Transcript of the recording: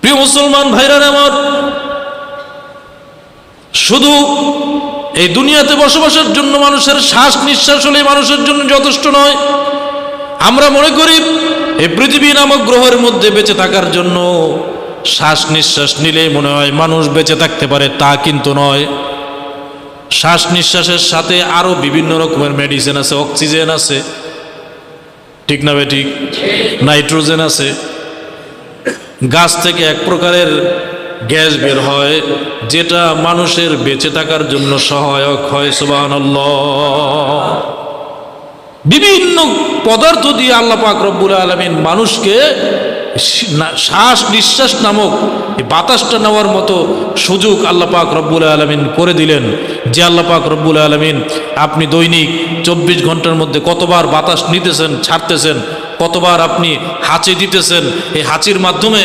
প্রিয় মুসলমান ভাইরা আমার, শুধু এই দুনিয়াতে বসবাসের জন্য মানুষের শ্বাস নিঃশ্বাস হলে মানুষের জন্য যথেষ্ট নয়। আমরা মনে করি এই পৃথিবী নামক গ্রহের মধ্যে বেঁচে থাকার জন্য শ্বাস নিঃশ্বাস নিলেই মনে হয় মানুষ বেঁচে থাকতে পারে, তা কিন্তু নয়। শ্বাস নিঃশ্বাসের সাথে আরো বিভিন্ন রকমের মেডিসিন আছে, অক্সিজেন আছে, ঠিক না বেঠিক, নাইট্রোজেন আছে, গাছ থেকে এক প্রকারের গ্যাস বের হয় যেটা মানুষের বেঁচে থাকার জন্য সহায়ক হয়। সুবহানাল্লাহ। বিভিন্ন পদার্থ দিয়ে আল্লাহ পাক রব্বুল আলামিন মানুষকে শ্বাস নিঃশ্বাস নামক এই বাতাসটা নেওয়ার মতো সুযোগ আল্লাহ পাক রব্বুল আলামিন করে দিলেন। যে আল্লাহ পাক রব্বুল আলামিন আপনি দৈনিক 24 ঘন্টার মধ্যে কতবার বাতাস নিতেছেন, ছাড়তেছেন, কতবার আপনি হাঁচি দিতেছেন, এই হাঁচির মাধ্যমে